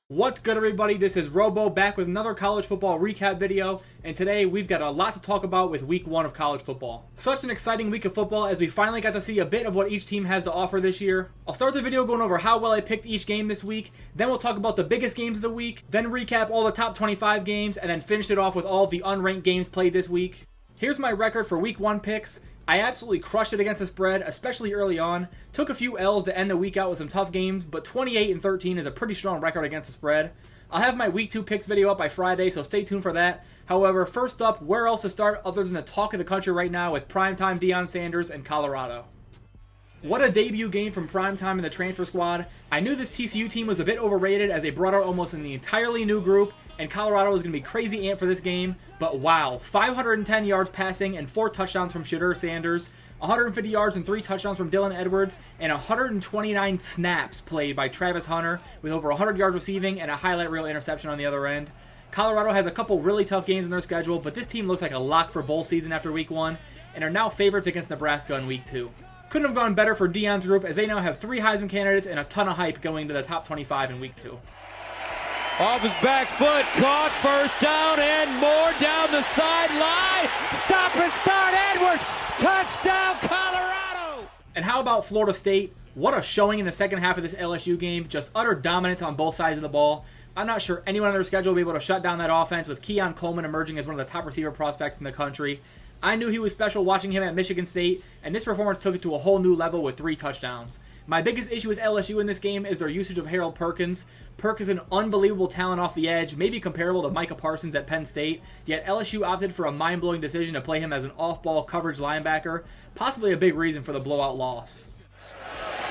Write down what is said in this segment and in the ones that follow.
What's good, everybody? This is Robo back with another college football recap video, and today we've got a lot to talk about with week 1 of college football. Such an exciting week of football as we finally got to see a bit of what each team has to offer this year. I'll start the video going over how well I picked each game this week, then we'll talk about the biggest games of the week, then recap all the top 25 games, and then finish it off with all of the unranked games played this week. Here's my record for week 1 picks. I absolutely crushed it against the spread, especially early on. Took a few L's to end the week out with some tough games, but 28-13 is a pretty strong record against the spread. I'll have my week 2 picks video up by Friday, so stay tuned for that. However, first up, where else to start other than the talk of the country right now with primetime Deion Sanders and Colorado. What a debut game from primetime in the transfer squad. I knew this TCU team was a bit overrated as they brought out almost an entirely new group, and Colorado was going to be crazy amped for this game, but wow, 510 yards passing and 4 touchdowns from Shedeur Sanders, 150 yards and 3 touchdowns from Dylan Edwards, and 129 snaps played by Travis Hunter with over 100 yards receiving and a highlight reel interception on the other end. Colorado has a couple really tough games in their schedule, but this team looks like a lock for bowl season after week 1 and are now favorites against Nebraska in week 2. Couldn't have gone better for Deion's group as they now have 3 Heisman candidates and a ton of hype going to the top 25 in week 2. Off his back foot, caught, first down, and more down the sideline. Stop and start, Edwards. Touchdown, Colorado. And how about Florida State? What a showing in the second half of this LSU game. Just utter dominance on both sides of the ball. I'm not sure anyone on their schedule will be able to shut down that offense with Keon Coleman emerging as one of the top receiver prospects in the country. I knew he was special watching him at Michigan State, and this performance took it to a whole new level with 3 touchdowns. My biggest issue with LSU in this game is their usage of Harold Perkins. Perk is an unbelievable talent off the edge, maybe comparable to Micah Parsons at Penn State, yet LSU opted for a mind-blowing decision to play him as an off-ball coverage linebacker, possibly a big reason for the blowout loss.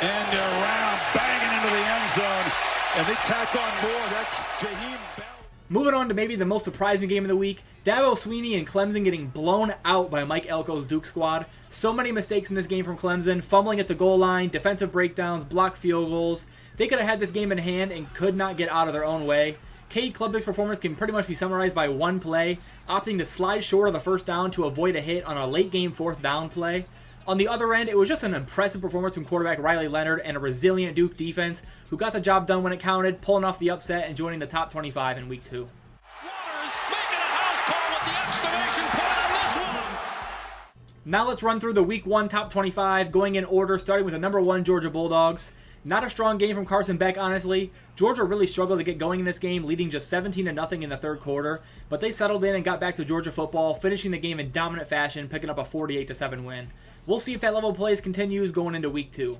And around, banging into the end zone, and they tack on more. That's Jaheim Bell. Moving on to maybe the most surprising game of the week, Dabo Swinney and Clemson getting blown out by Mike Elko's Duke squad. So many mistakes in this game from Clemson, fumbling at the goal line, defensive breakdowns, blocked field goals. They could have had this game in hand and could not get out of their own way. Cade Klubnik's performance can pretty much be summarized by one play, opting to slide short of the first down to avoid a hit on a late game 4th down play. On the other end, it was just an impressive performance from quarterback Riley Leonard and a resilient Duke defense who got the job done when it counted, pulling off the upset and joining the top 25 in week 2. Waters making a house call with the exclamation point on this one. Now let's run through the week 1 top 25, going in order, starting with the number 1 Georgia Bulldogs. Not a strong game from Carson Beck, honestly. Georgia really struggled to get going in this game, leading just 17-0 in the third quarter, but they settled in and got back to Georgia football, finishing the game in dominant fashion, picking up a 48-7 win. We'll see if that level of play continues going into week 2.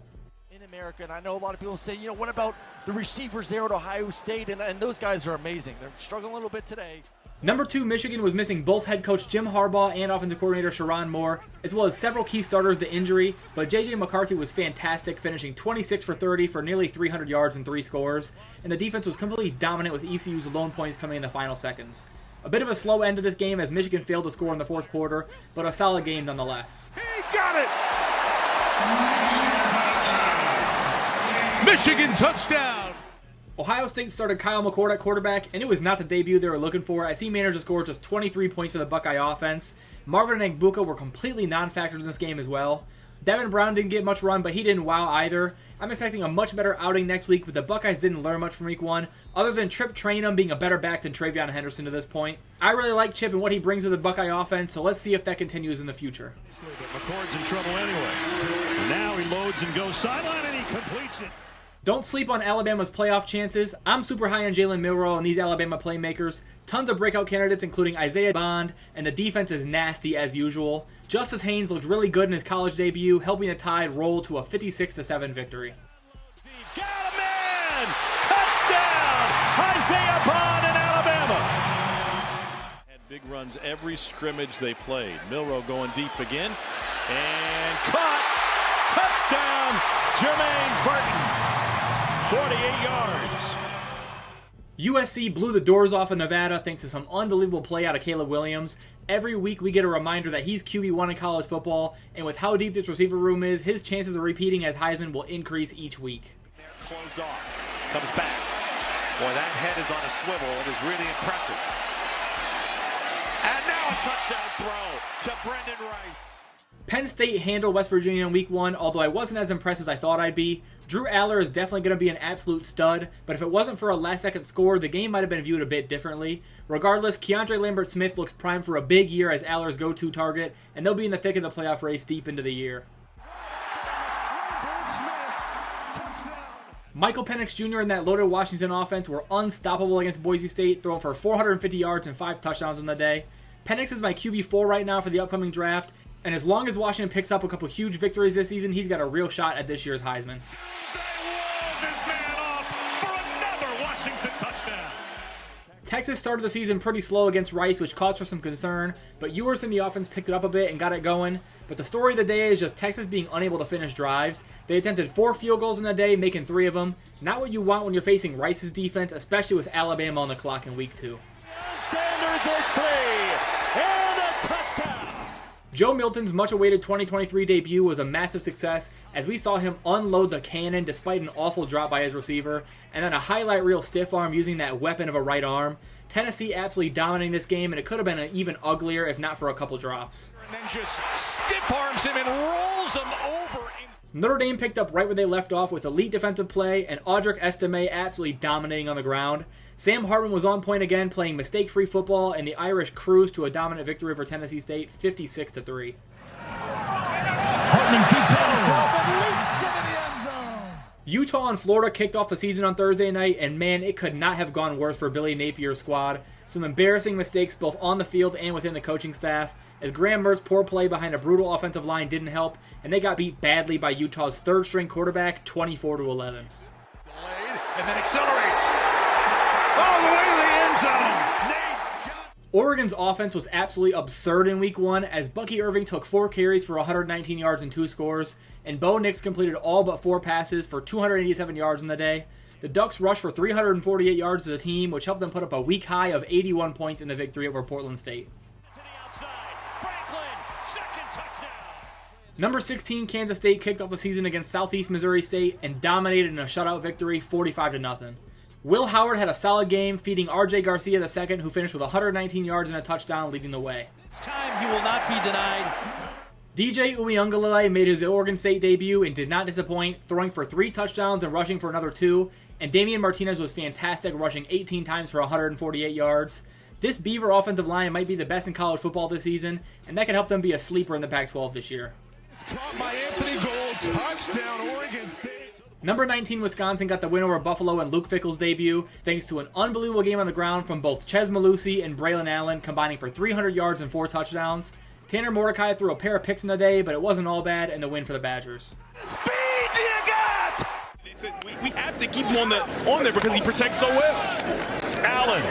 In America, and I know a lot of people say, what about the receivers there at Ohio State, and those guys are amazing. They're struggling a little bit today. Number 2, Michigan was missing both head coach Jim Harbaugh and offensive coordinator Sherrone Moore, as well as several key starters to injury, but J.J. McCarthy was fantastic, finishing 26 for 30 for nearly 300 yards and 3 scores, and the defense was completely dominant with ECU's lone points coming in the final seconds. A bit of a slow end to this game as Michigan failed to score in the 4th quarter, but a solid game nonetheless. He got it! Michigan touchdown. Ohio State started Kyle McCord at quarterback, and it was not the debut they were looking for as he managed to score just 23 points for the Buckeye offense. Marvin and Egbuka were completely non-factors in this game as well. Devin Brown didn't get much run, but he didn't wow either. I'm expecting a much better outing next week, but the Buckeyes didn't learn much from week 1, other than Trip Traynham being a better back than Travion Henderson to this point. I really like Chip and what he brings to the Buckeye offense, so let's see if that continues in the future. But McCord's in trouble anyway. And now he loads and goes sideline, and he completes it. Don't sleep on Alabama's playoff chances. I'm super high on Jalen Milroe and these Alabama playmakers. Tons of breakout candidates including Isaiah Bond, and the defense is nasty as usual. Justice Haynes looked really good in his college debut, helping the Tide roll to a 56-7 victory. Got a man! Touchdown! Isaiah Bond in Alabama! Had big runs every scrimmage they played. Milroe going deep again. And caught! Touchdown! Jermaine Burton! 48 yards. USC blew the doors off of Nevada thanks to some unbelievable play out of Caleb Williams. Every week we get a reminder that he's QB1 in college football, and with how deep this receiver room is, his chances of repeating as Heisman will increase each week. Closed off. Comes back. Boy, that head is on a swivel. It is really impressive. And now a touchdown throw to Brendan Rice. Penn State handled West Virginia in week 1, although I wasn't as impressed as I thought I'd be. Drew Aller is definitely going to be an absolute stud, but if it wasn't for a last-second score, the game might have been viewed a bit differently. Regardless, Keandre Lambert-Smith looks primed for a big year as Aller's go-to target, and they'll be in the thick of the playoff race deep into the year. Michael Penix Jr. and that loaded Washington offense were unstoppable against Boise State, throwing for 450 yards and 5 touchdowns on the day. Penix is my QB4 right now for the upcoming draft, and as long as Washington picks up a couple huge victories this season, he's got a real shot at this year's Heisman. Texas started the season pretty slow against Rice, which caused for some concern, but Ewers and the offense picked it up a bit and got it going. But the story of the day is just Texas being unable to finish drives. They attempted 4 field goals in the day, making 3 of them. Not what you want when you're facing Rice's defense, especially with Alabama on the clock in week 2. Sanders is free, and a touchdown. Joe Milton's much-awaited 2023 debut was a massive success as we saw him unload the cannon despite an awful drop by his receiver, and then a highlight reel stiff arm using that weapon of a right arm. Tennessee absolutely dominating this game, and it could have been even uglier if not for a couple drops. And then just stiff arms him and rolls him over. Notre Dame picked up right where they left off with elite defensive play and Audric Estime absolutely dominating on the ground. Sam Hartman was on point again, playing mistake-free football, and the Irish cruised to a dominant victory over Tennessee State, 56-3. Hartman keeps on himself and leaps into the end zone. Utah and Florida kicked off the season on Thursday night, and man, it could not have gone worse for Billy Napier's squad. Some embarrassing mistakes both on the field and within the coaching staff, as Graham Mertz's poor play behind a brutal offensive line didn't help, and they got beat badly by Utah's third-string quarterback, 24-11. And then accelerates all the way to the end zone. Oregon's offense was absolutely absurd in week 1 as Bucky Irving took 4 carries for 119 yards and 2 scores, and Bo Nix completed all but 4 passes for 287 yards in the day. The Ducks rushed for 348 yards as a team, which helped them put up a week high of 81 points in the victory over Portland State. Number 16 Kansas State kicked off the season against Southeast Missouri State and dominated in a shutout victory, 45-0. Will Howard had a solid game, feeding R.J. Garcia II, who finished with 119 yards and a touchdown, leading the way. This time he will not be denied. DJ Uiagalelei made his Oregon State debut and did not disappoint, throwing for 3 touchdowns and rushing for another 2, and Damian Martinez was fantastic, rushing 18 times for 148 yards. This Beaver offensive line might be the best in college football this season, and that could help them be a sleeper in the Pac-12 this year. Caught by Anthony Gold, touchdown Oregon State. Number 19 Wisconsin got the win over Buffalo in Luke Fickell's debut, thanks to an unbelievable game on the ground from both Ches Malusi and Braylon Allen, combining for 300 yards and 4 touchdowns. Tanner Mordecai threw a pair of picks in the day, but it wasn't all bad, and the win for the Badgers. We have to keep him on there because he protects so well. Allen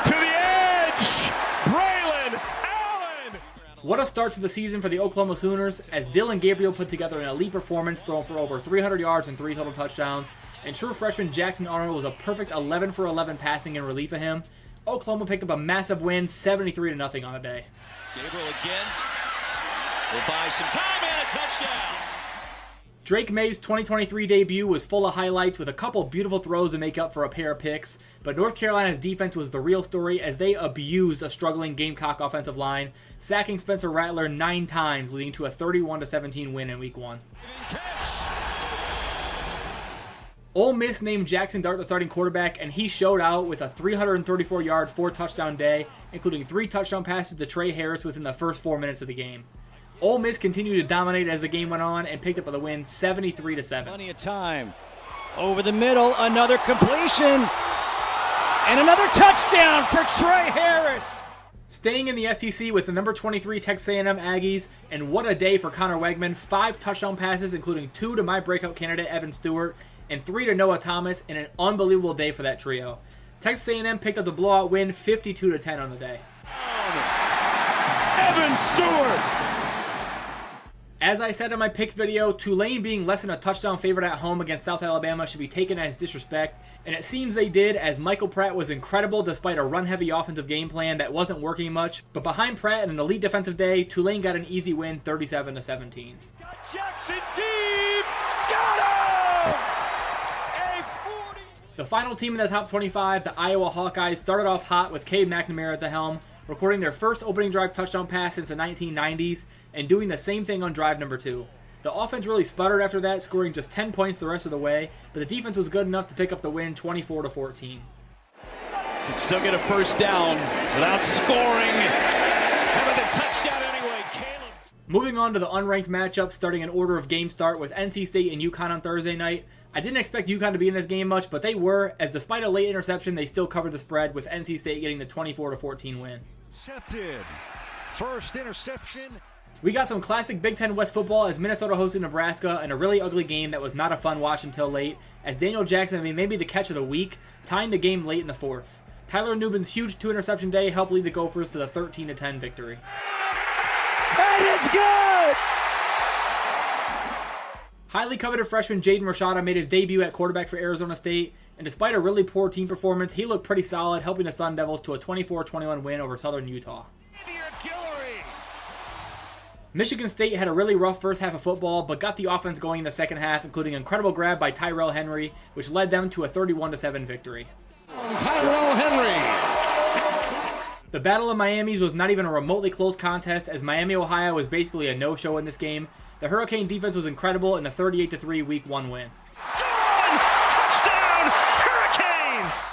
to the edge. Braylon Allen. What a start to the season for the Oklahoma Sooners, as Dylan Gabriel put together an elite performance, throwing for over 300 yards and 3 total touchdowns, and true freshman Jackson Arnold was a perfect 11 for 11 passing in relief of him. Oklahoma picked up a massive win, 73-0 on the day. Gabriel again will buy some time and a touchdown. Drake May's 2023 debut was full of highlights with a couple beautiful throws to make up for a pair of picks, but North Carolina's defense was the real story as they abused a struggling Gamecock offensive line, sacking Spencer Rattler 9 times, leading to a 31-17 win in Week 1. Ole Miss named Jackson Dart the starting quarterback, and he showed out with a 334-yard, 4-touchdown day, including 3 touchdown passes to Trey Harris within the first 4 minutes of the game. Ole Miss continued to dominate as the game went on and picked up the win 73-7. Plenty of time. Over the middle, another completion. And another touchdown for Trey Harris. Staying in the SEC with the number 23 Texas A&M Aggies, and what a day for Connor Wegman. 5 touchdown passes, including 2 to my breakout candidate Evan Stewart, and 3 to Noah Thomas, in an unbelievable day for that trio. Texas A&M picked up the blowout win 52-10 on the day. Evan Stewart. As I said in my pick video, Tulane being less than a touchdown favorite at home against South Alabama should be taken as disrespect, and it seems they did, as Michael Pratt was incredible despite a run-heavy offensive game plan that wasn't working much. But behind Pratt and an elite defensive day, Tulane got an easy win, 37-17. Got Jackson deep. Got him. A 40. The final team in the top 25, the Iowa Hawkeyes, started off hot with Cade McNamara at the helm, recording their first opening drive touchdown pass since the 1990s and doing the same thing on drive number 2. The offense really sputtered after that, scoring just 10 points the rest of the way, but the defense was good enough to pick up the win 24-14. Can still get a first down without scoring. Having the touchdown anyway, Caleb. Moving on to the unranked matchup, starting in order of game start with NC State and UConn on Thursday night. I didn't expect UConn to be in this game much, but they were, as despite a late interception, they still covered the spread with NC State getting the 24-14 win. Intercepted. First interception. We got some classic Big Ten West football as Minnesota hosted Nebraska in a really ugly game that was not a fun watch until late, as Daniel Jackson made maybe the catch of the week, tying the game late in the fourth. Tyler Nubin's huge 2-interception day helped lead the Gophers to the 13-10 victory. And it's good! Highly coveted freshman Jaden Rashada made his debut at quarterback for Arizona State, and despite a really poor team performance, he looked pretty solid, helping the Sun Devils to a 24-21 win over Southern Utah. Michigan State had a really rough first half of football, but got the offense going in the second half, including an incredible grab by Tyrell Henry, which led them to a 31-7 victory. Tyrell Henry. The Battle of Miamis was not even a remotely close contest, as Miami, Ohio was basically a no-show in this game. The Hurricane defense was incredible in the 38-3 Week 1 win. Touchdown, Hurricanes!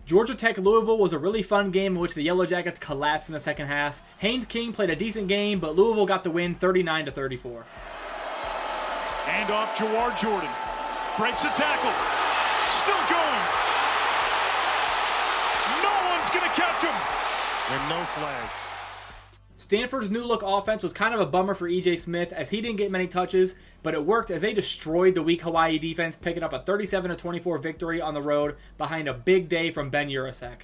Georgia Tech Louisville was a really fun game in which the Yellow Jackets collapsed in the second half. Haynes King played a decent game, but Louisville got the win 39-34. And off Jawar Jordan. Breaks a tackle. Still going. No one's going to catch him. And no flags. Stanford's new-look offense was kind of a bummer for E.J. Smith, as he didn't get many touches, but it worked as they destroyed the weak Hawaii defense, picking up a 37-24 victory on the road behind a big day from Ben Urasek.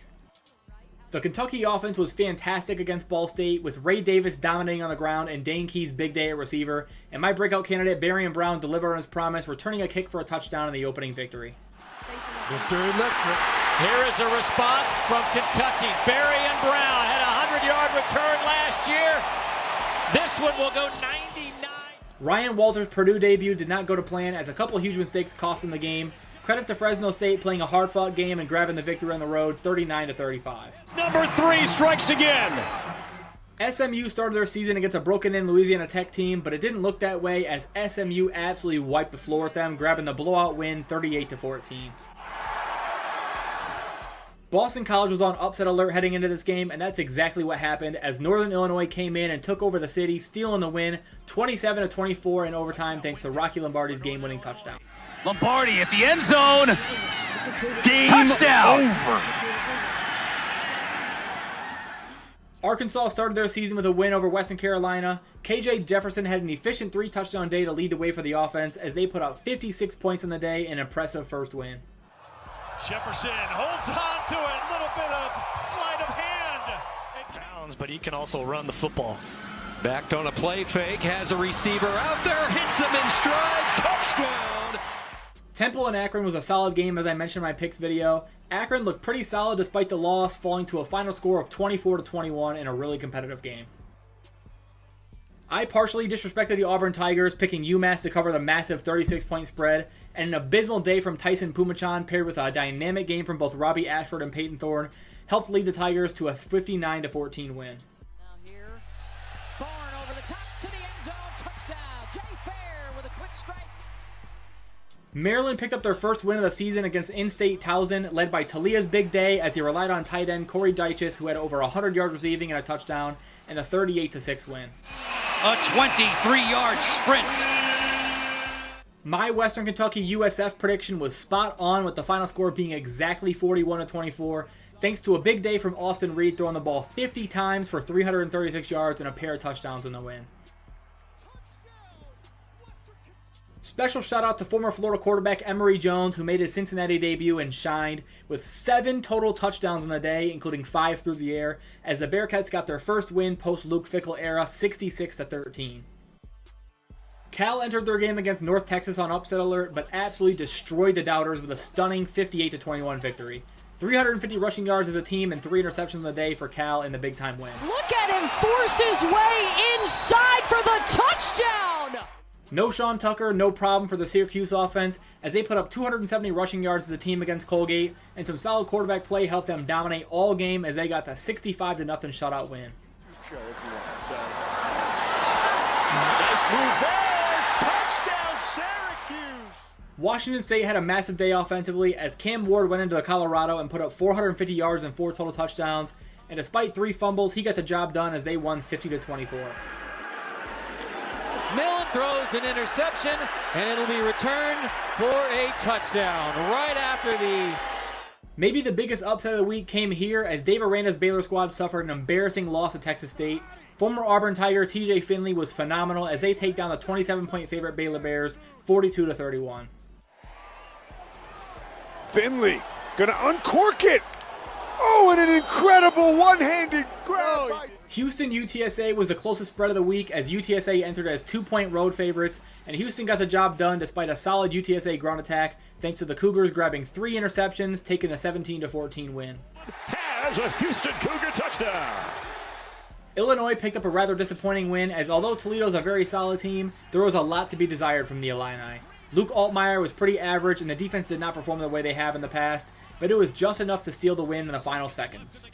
The Kentucky offense was fantastic against Ball State, with Ray Davis dominating on the ground and Dane Key's big day at receiver, and my breakout candidate Barian Brown delivered on his promise, returning a kick for a touchdown in the opening victory. Mr. Electric. Here is a response from Kentucky. Barian Brown had a 100-yard return last year. This one will go 99. Ryan Walters' Purdue debut did not go to plan, as a couple huge mistakes cost him the game. Credit to Fresno State playing a hard-fought game and grabbing the victory on the road, 39-35. Number 3 strikes again. SMU started their season against a broken-in Louisiana Tech team, but it didn't look that way as SMU absolutely wiped the floor with them, grabbing the blowout win 38-14. Boston College was on upset alert heading into this game, and that's exactly what happened as Northern Illinois came in and took over the city, stealing the win 27-24 in overtime thanks to Rocky Lombardi's game-winning touchdown. Lombardi at the end zone. Game touchdown. Over. Arkansas started their season with a win over Western Carolina. KJ Jefferson had an efficient 3-touchdown day to lead the way for the offense as they put up 56 points in the day, an impressive first win. Jefferson holds on to it. A little bit of sleight of hand. Pounds, but he can also run the football. Backed on a play fake, has a receiver out there, hits him in stride, touchdown. Temple and Akron was a solid game, as I mentioned in my picks video. Akron looked pretty solid despite the loss, falling to a final score of 24-21 in a really competitive game. I partially disrespected the Auburn Tigers, picking UMass to cover the massive 36-point spread, and an abysmal day from Tyson Pumachan paired with a dynamic game from both Robbie Ashford and Peyton Thorne helped lead the Tigers to a 59-14 win. Now here, Thorne over the top to the end zone, touchdown, Jay Fair with a quick strike. Maryland picked up their first win of the season against In-State Towson, led by Talia's big day as he relied on tight end Corey Dyches, who had over 100 yards receiving and a touchdown, and a 38-6 win. A 23-yard sprint. My Western Kentucky USF prediction was spot on, with the final score being exactly 41-24, thanks to a big day from Austin Reed throwing the ball 50 times for 336 yards and a pair of touchdowns in the win. Special shout out to former Florida quarterback Emory Jones, who made his Cincinnati debut and shined with 7 total touchdowns in the day, including 5 through the air, as the Bearcats got their first win post Luke Fickell era, 66-13. Cal entered their game against North Texas on upset alert, but absolutely destroyed the Doubters with a stunning 58-21 victory. 350 rushing yards as a team and 3 interceptions in the day for Cal in the big-time win. Look at him force his way inside for the touchdown! No Sean Tucker, no problem for the Syracuse offense as they put up 270 rushing yards as a team against Colgate, and some solid quarterback play helped them dominate all game as they got the 65-0 shutout win. Nice move there. Touchdown, Syracuse. Washington State had a massive day offensively as Cam Ward went into Colorado and put up 450 yards and 4 total touchdowns, and despite 3 fumbles, he got the job done as they won 50-24. Millen throws an interception, and it'll be returned for a touchdown right after the... Maybe the biggest upset of the week came here as Dave Aranda's Baylor squad suffered an embarrassing loss to Texas State. Former Auburn Tiger TJ Finley was phenomenal as they take down the 27-point favorite Baylor Bears 42-31. Finley gonna uncork it. Oh, and an incredible one-handed grab. Houston UTSA was the closest spread of the week as UTSA entered as 2-point road favorites, and Houston got the job done despite a solid UTSA ground attack thanks to the Cougars grabbing 3 interceptions, taking a 17-14 win. Has a Houston Cougar touchdown. Illinois picked up a rather disappointing win as although Toledo's a very solid team, there was a lot to be desired from the Illini. Luke Altmaier was pretty average and the defense did not perform the way they have in the past, but it was just enough to steal the win in the final seconds.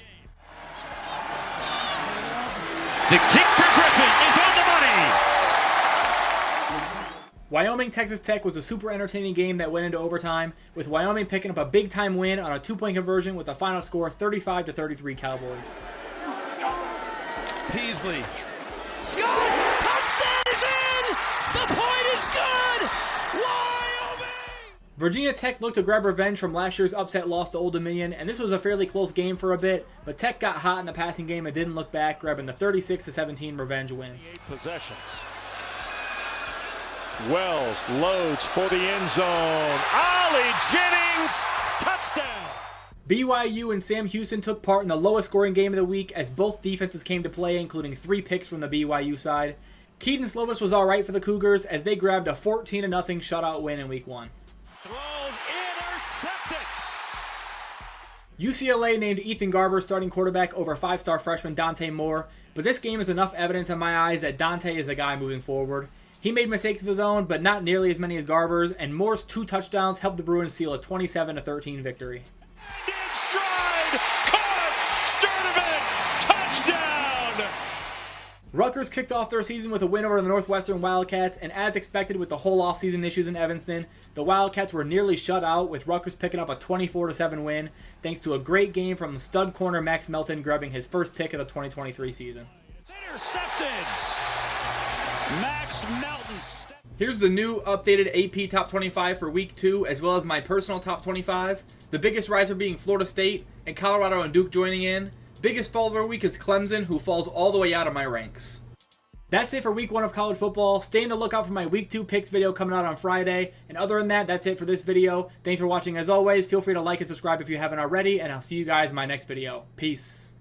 The kick for Griffin is on the money. Wyoming Texas Tech was a super entertaining game that went into overtime, with Wyoming picking up a big-time win on a 2-point conversion with a final score 35-33 Cowboys. Peasley. Scott! Touchdown is in! The point is good! Wyoming! Virginia Tech looked to grab revenge from last year's upset loss to Old Dominion, and this was a fairly close game for a bit, but Tech got hot in the passing game and didn't look back, grabbing the 36-17 revenge win. 8 possessions. Wells loads for the end zone. Ollie Jennings, touchdown! BYU and Sam Houston took part in the lowest scoring game of the week as both defenses came to play, including 3 picks from the BYU side. Keaton Slovis was alright for the Cougars as they grabbed a 14-0 shutout win in week 1. Throws intercepted. UCLA named Ethan Garber starting quarterback over 5-star freshman Dante Moore, but this game is enough evidence in my eyes that Dante is the guy moving forward. He made mistakes of his own, but not nearly as many as Garber's, and Moore's 2 touchdowns helped the Bruins seal a 27-13 victory. In stride, caught, Sturdivant, touchdown! Rutgers kicked off their season with a win over the Northwestern Wildcats, and as expected with the whole offseason issues in Evanston, the Wildcats were nearly shut out, with Rutgers picking up a 24-7 win, thanks to a great game from stud corner Max Melton grabbing his first pick of the 2023 season. It's intercepted. Max Melton. Here's the new updated AP Top 25 for Week 2, as well as my personal Top 25. The biggest riser being Florida State, and Colorado and Duke joining in. Biggest fall of the week is Clemson, who falls all the way out of my ranks. That's it for Week 1 of college football. Stay on the lookout for my Week 2 picks video coming out on Friday. And other than that, that's it for this video. Thanks for watching as always. Feel free to like and subscribe if you haven't already, and I'll see you guys in my next video. Peace.